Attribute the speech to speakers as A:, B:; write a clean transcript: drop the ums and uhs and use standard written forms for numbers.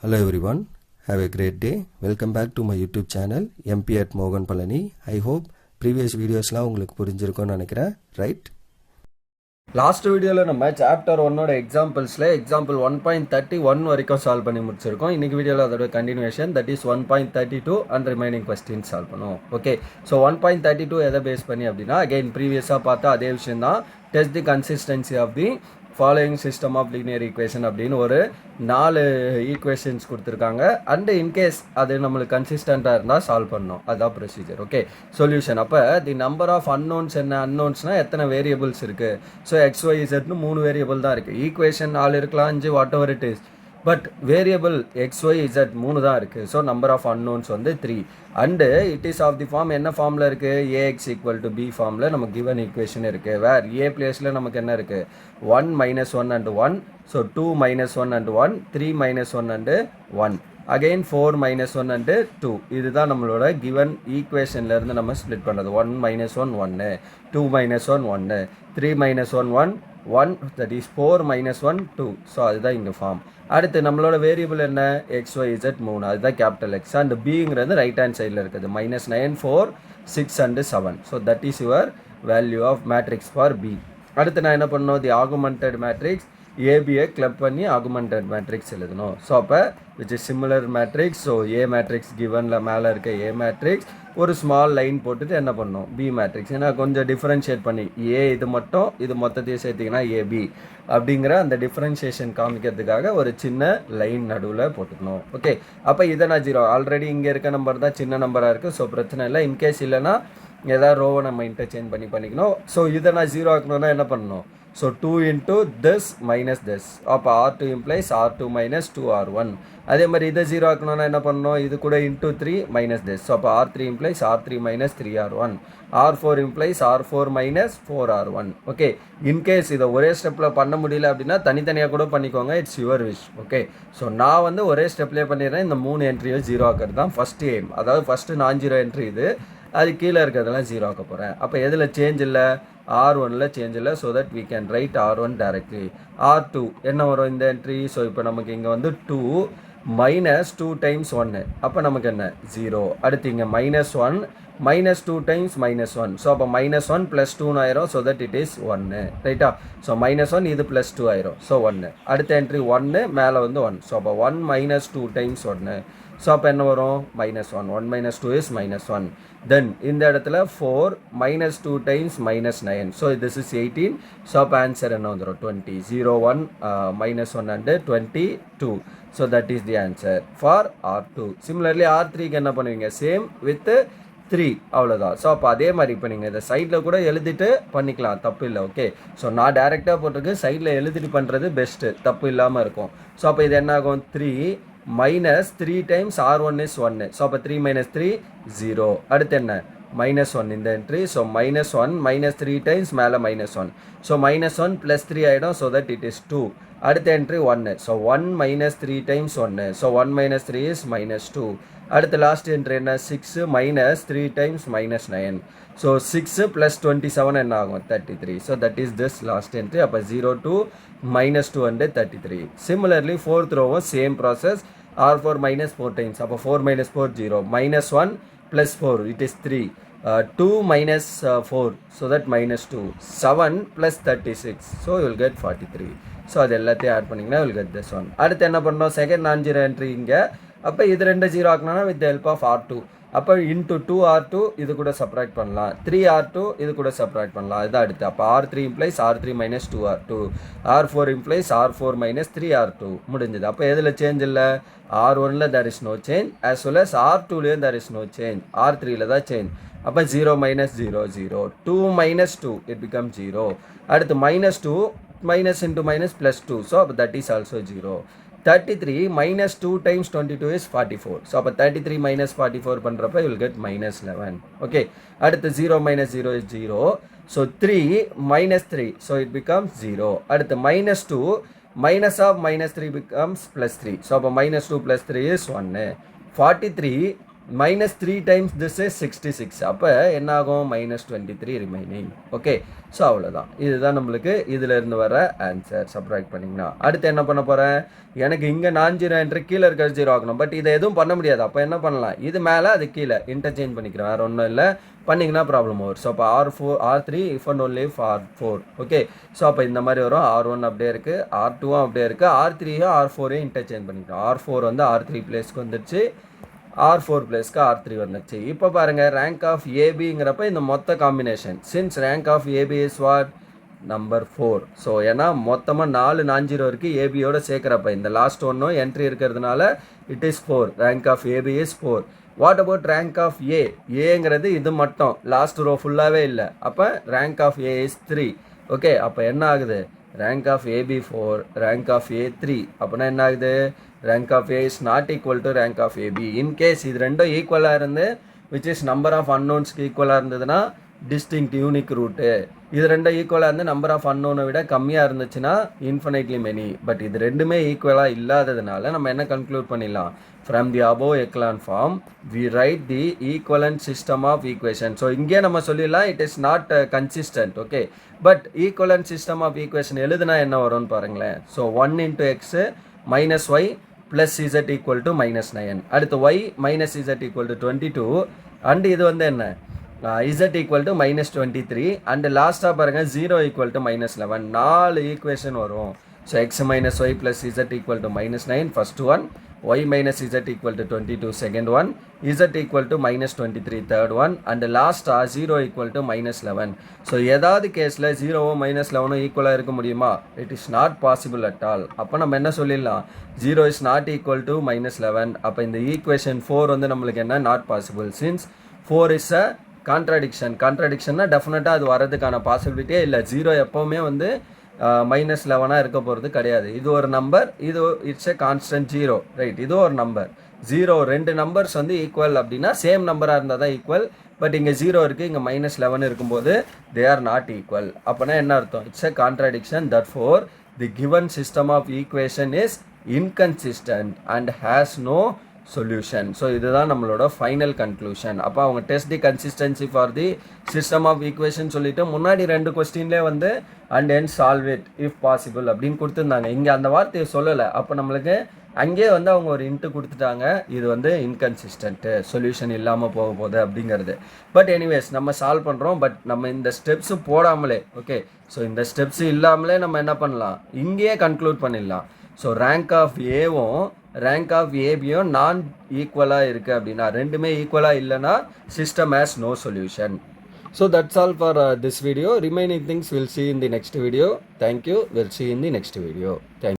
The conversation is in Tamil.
A: Hello everyone, have a great day. Welcome back to my YouTube channel MP at Mogan Palani. I hope previous videosலாம் உங்களுக்கு புரிஞ்சிருக்கும்னு நினைக்கிறேன், ரைட்? லாஸ்ட் வீடியோவில் நம்ம சாப்டர் 1ஓட எக்ஸாம்பிள்ஸில் எக்ஸாம்பிள் 1.31 வரைக்கும் சால்வ் பண்ணி முடிச்சிருக்கோம். இன்றைக்கி வீடியோவில் அதோட continuation, that is 1.32 and remaining question solve பண்ணுவோம். ஓகே, ஸோ 1.32 எதை பேஸ் பண்ணி அப்படின்னா, அகெயின் ப்ரீவியஸாக பார்த்தா அதே விஷயம் தான். Test the consistency of the following system of linear equation அப்படின்னு ஒரு 4 ஈக்குவேஷன்ஸ் கொடுத்துருக்காங்க. அண்டு இன்கேஸ் அது நம்மளுக்கு கன்சிஸ்டண்ட்டாக இருந்தால் சால்வ் பண்ணணும், அதுதான் ப்ரொசீஜர். Okay, solution. அப்போ தி நம்பர் ஆஃப் அன்னோன்ஸ் என்ன? அன்னோன்ஸ்னால் எத்தனை வேரியபிள்ஸ் இருக்குது? ஸோ XYZன்னு 3 வேரியபிள் தான் இருக்குது. ஈக்குவேஷன் 4 இருக்கலாம், 5, what ever it is. But variable XYZ 3 தான் இருக்குது. ஸோ நம்பர் ஆஃப் அன்னோன்ஸ் வந்து 3. And it is of the form என்ன ஃபார்மில் இருக்குது? AX = B ஃபார்மில் நமக்கு கிவன் ஈக்குவேஷன் இருக்குது. வேர் A பிளேஸில் நமக்கு என்ன இருக்குது? 1 - 1 and 1. So 2 - 1 and 1, 3 - 1 and 1. Again 4 - 1 and 2. இதுதான் நம்மளோட கிவன் ஈக்குவேஷன்லேருந்து நம்ம ஸ்ப்ளிட் பண்ணுறது. 1 - 1 1, 2 - 1 1, 3 - 1 1, 1, that is 4 - 1 2. ஸோ அதுதான் இங்கே ஃபார்ம். அடுத்து நம்மளோட வேரியபிள் என்ன? XYZ 3, அதுதான் கேபிட்டல் X. அண்ட் பிங்கிறது ரைட் ஹேண்ட் சைடில் இருக்குது. -9 4 6 and 7. So that is your value of matrix for B. அடுத்து நான் என்ன பண்ணணும்? தி ஆகுமெண்டட் மேட்ரிக்ஸ் ஏபியை கிளப் பண்ணி ஆகுமெண்டட் மேட்ரிக்ஸ் எழுதணும். ஸோ அப்போ which is similar matrix. So A matrix கிவனில் மேலே இருக்க ஏ மேட்ரிக்ஸ் ஒரு ஸ்மால் லைன் போட்டுட்டு என்ன பண்ணணும்? B matrix. ஏன்னா கொஞ்சம் டிஃப்ரென்ஷியேட் பண்ணி ஏ இது மட்டும் இது மொத்தத்தையும் சேர்த்திங்கன்னா ஏபி அப்படிங்கிற அந்த டிஃப்ரென்ஷியேஷன் காமிக்கிறதுக்காக ஒரு சின்ன லைன் நடுவில் போட்டுக்கணும். ஓகே, அப்போ இதை நான் 0, ஆல்ரெடி இங்கே இருக்க நம்பர் தான் சின்ன நம்பராக இருக்குது. ஸோ பிரச்சனை இல்லை. இன்கேஸ் இல்லைனா ஏதாவது ரோவை நம்ம இன்டர்சேஞ்ச் பண்ணிக்கணும். ஸோ இதை நான் 0 ஆக்கணும்னா என்ன பண்ணணும்? So 2 into this minus this. அப்போ R2 implies R2 minus 2R1. அதே மாதிரி இதை 0 ஆக்கணும்னா என்ன பண்ணணும்? இது கூட into 3 minus this. ஸோ அப்போ R3 implies R3 minus 3R1. R4 implies R4 minus 4R1. Okay, in case இதை ஒரே ஸ்டெப்பில் பண்ண முடியல அப்படின்னா தனித்தனியாக கூட பண்ணிக்கோங்க. It's your wish. Okay, so நான் வந்து ஒரே ஸ்டெப்லேயே பண்ணிடுறேன். இந்த 3 என்ட்ரியை 0 ஆக்கிறது தான் ஃபஸ்ட்டு எய்ம். அதாவது ஃபஸ்ட்டு நான் 0 என்ட்ரி இது, அது கீழே இருக்கிறதெல்லாம் 0 ஆக்க போகிறேன். அப்போ எதில் சேஞ்ச் இல்லை? R1ல சேஞ்ச் இல்லை. So that we can write R1 directly. R2 என்ன வரும் இந்த என்ட்ரி? ஸோ இப்போ நமக்கு இங்கே வந்து 2 - 2 times 1. அப்போ நமக்கு என்ன? 0. அடுத்து இங்கே -1 -2 times -1. ஸோ அப்போ -1 + 2 ஆயிரும். So that it is 1. ரைட்டா? ஸோ -1 இது +2 ஆயிரும். ஸோ 1. அடுத்த என்ட்ரி 1, மேலே வந்து 1. ஸோ அப்போ 1 - 2 times 1. ஸோ அப்போ என்ன வரும்? -1. 1 - 2 is -1. தென் இந்த இடத்துல 4 - 2 times -9. So this is 18. So அப்போ ஆன்சர் என்ன வந்துடும்? 20. 0 1 -1 and 22. So that is the answer for R2. Similarly R3க்கு என்ன பண்ணுவீங்க? சேம் வித் 3, அவ்வளோதான். ஸோ அப்போ அதே மாதிரி இப்போ நீங்கள் இதை சைடில் கூட எழுதிட்டு பண்ணிக்கலாம், தப்பு இல்லை. ஓகே, ஸோ நான் டேரெக்டாக போட்டிருக்கு, சைடில் எழுதிட்டு பண்ணுறது பெஸ்ட்டு, தப்பு இல்லாமல் இருக்கும். ஸோ அப்போ இது என்ன ஆகும்? 3 - 3 times R1 is 1. ஸோ அப்போ 3 - 3 0. அடுத்து என்ன? -1 இந்த என்ட்ரி. ஸோ -1 - 3 times மேலே -1. ஸோ -1 + 3 ஆகிடும். So that it is 2. அடுத்த entry 1. So 1 - 3 times 1. So 1 - 3 is -2. அடுத்த லாஸ்ட் என்ட்ரி என்ன? 6 - 3 times -9. ஸோ 6 + 27 என்ன ஆகும்? 33. So that is this last entry. அப்போ 0 2 -2 and 33. சிமிலர்லி ஃபோர்த் ரோவும் சேம் ப்ராசஸ். R4 - 4 times. அப்போ 4 - 4 0. -1 + 4 it is 3. 2 - 4 so that -2. 7 + 36. So you will get 43. So அது எல்லாத்தையும் ஆட் பண்ணிங்கன்னா வில் கெட் திஸ் ஒன். அடுத்து என்ன பண்ணோம்? செகண்ட் நான் 0 என்ட்ரி இங்கே. அப்போ இது 2 0 ஆக்கணும்னா வித் ஹெல்ப் ஆஃப் R2. அப்போ இன்ட்டு 2R2 இது கூட சப்ராக்ட் பண்ணலாம். 3R2 இது கூட சப்ராக்ட் பண்ணலாம். இதுதான் அடுத்து. அப்போ R3 implies R3 - 2R2. R4 implies R4 - 3R2. முடிஞ்சது. அப்போ எதில் சேஞ்ச் இல்லை? R1ல there is no change, as well as R2லேயும் there is no change. R3ல தான் சேஞ்ச். அப்போ 0 - 0 0. 2 - 2 it becomes 0. அடுத்து -2 minus into minus +2. So that is also 0. 33 - 2 times 22 is 44. So 33 - 44 பண்ணுறப்ப you will get -11. Okay, அடுத்து 0 - 0 is 0. So 3 - 3. So it becomes 0. அடுத்து -2 minus of -3 becomes +3. So அப்போ -2 + 3 is 1. 43 minus 3 times this is 66. அப்போ என்ன ஆகும் minus 23 remaining. ஓகே, ஸோ அவ்வளோதான். இதுதான் நம்மளுக்கு இதில் இருந்து வர ஆன்சர். சப்ராக்ட் பண்ணிங்கன்னா அடுத்து என்ன பண்ண போகிறேன், எனக்கு இங்கே நான் 0 என்று கீழே இருக்க 0 ஆகணும். பட் இதை எதுவும் பண்ண முடியாது. அப்போ என்ன பண்ணலாம், இது மேலே அது கீழே இன்டர்சேஞ்ச் பண்ணிக்கிறேன், வேறு ஒன்றும் இல்லை. பண்ணிங்கன்னா ப்ராப்ளம் வரும். ஸோ அப்போ R3 if and only if R4. Okay, so அப்போ இந்த மாதிரி வரும். R1 அப்படியே இருக்குது, R2 அப்படியே இருக்குது, R3யும் R4யும் இன்டர்சேஞ்ச் பண்ணிக்கிறோம். R4 வந்து R3 பிளேஸ்க்கு வந்துடுச்சு, R4 பிளேஸ்க்கு R3 வந்துடுச்சு. இப்போ பாருங்கள், ரேங்க் ஆஃப் ஏபிங்கிறப்ப இந்த மொத்த combination. Since rank of AB is what, number 4. So ஏன்னா மொத்தமாக 4 நான்-0 இருக்குது, ஏபியோட சேர்க்குறப்ப இந்த லாஸ்ட் ஒன்றும் என்ட்ரி இருக்கிறதுனால it is 4. Rank of AB is 4. What about rank of ஏங்கிறது இது மட்டும், லாஸ்ட் ரோ ஃபுல்லாகவே இல்லை. அப்போ rank of A is 3. Okay, அப்போ என்ன ஆகுது, rank of AB 4, rank of A 3. அப்படின்னா என்ன ஆகுது, rank of A is not equal to rank of AB. In case இது ரெண்டும் ஈக்குவலாக இருந்து விச் இஸ் நம்பர் ஆஃப் அன்னோன்ஸ்க்கு ஈக்குவலாக இருந்ததுன்னா டிஸ்டிங்க்ட் யூனிக் ரூட்டு. இது ரெண்டும் ஈக்குவலாக இருந்து நம்பர் ஆஃப் அன்னோனை விட கம்மியாக இருந்துச்சுன்னா இன்ஃபினைட்லி மெனி. பட் இது ரெண்டுமே ஈக்குவலாக இல்லாததுனால நம்ம என்ன கன்க்ளூட் பண்ணிடலாம், from the above echelon form we write the equivalent system of equation. So இங்கே நம்ம சொல்லிடலாம் it is not consistent. Okay, but equivalent system of equation எழுதுனா என்ன வரும்னு பாருங்களேன். So 1 into x minus y plus z equal to minus 9. அடுத்து y minus z equal to 22. And இது வந்து என்ன, z equal to minus 23. And லாஸ்ட்டாக பாருங்கள் 0 equal to minus 11. 4 ஈக்குவேஷன் வரும். So x minus y plus z equal to minus 9 first one, y minus z equal to 22 second one, z equal to minus 23 third one, and last 0 equal to minus 11. So ஏதாவது கேஸில் 0வும் minus 11வும் ஈக்குவலாக இருக்க முடியுமா, it is not possible at all. அப்போ நம்ம என்ன சொல்லிடலாம், 0 is not equal to minus 11. அப்போ இந்த ஈக்குவேஷன் 4 வந்து நம்மளுக்கு என்ன, not possible. Since 4 is a கான்ட்ராடிக்ஷன்னா டெஃபினட்டாக அது வரதுக்கான பாசிபிலிட்டியே இல்லை. 0 எப்போவுமே வந்து minus 11 இருக்க போகிறது கிடையாது. இது ஒரு நம்பர், இது இட்ஸ் எ கான்ஸ்டன்ட் 0, ரைட். இது ஒரு நம்பர் 0. ரெண்டு நம்பர்ஸ் வந்து ஈக்குவல் அப்படின்னா சேம் நம்பராக இருந்தால் தான் ஈக்குவல். பட் இங்கே 0 இருக்குது, இங்கே minus 11 இருக்கும்போது தே ஆர் நாட் ஈக்குவல். அப்போனா என்ன அர்த்தம், it's a contradiction. Therefore the given system of equation is inconsistent and has no solution. So இதுதான் நம்மளோட ஃபைனல் கன்க்ளூஷன். அப்போ அவங்க test the consistency for the system of equation சொல்லிட்டு முன்னாடி 2 கொஸ்டின்லேயே வந்து and then solve it if possible அப்படின்னு கொடுத்துருந்தாங்க. இங்கே அந்த வார்த்தையை சொல்லலை. அப்போ நம்மளுக்கு அங்கேயே வந்து அவங்க ஒரு இன்ட்டு கொடுத்துட்டாங்க, இது வந்து இன்கன்சிஸ்டன்ட்டு, சொல்யூஷன் இல்லாமல் போக போகுது அப்படிங்கிறது. பட் எனிவேஸ் நம்ம சால்வ் பண்ணுறோம். பட் நம்ம இந்த ஸ்டெப்ஸு போடாமலே, ஓகே, ஸோ இந்த ஸ்டெப்ஸு இல்லாமலே நம்ம என்ன பண்ணலாம், இங்கேயே கன்க்ளூட் பண்ணிடலாம். ஸோ ரேங்க் ஆஃப் ஏவும் ரேங்க் ஆஃப் ஏபியும் நான் ஈக்குவலாக இருக்குது அப்படின்னா, ரெண்டுமே ஈக்குவலாக இல்லைன்னா system has no solution. So that's all for this video. Remaining things we'll see in the next video. Thank you. We'll see in the next video. Thank you.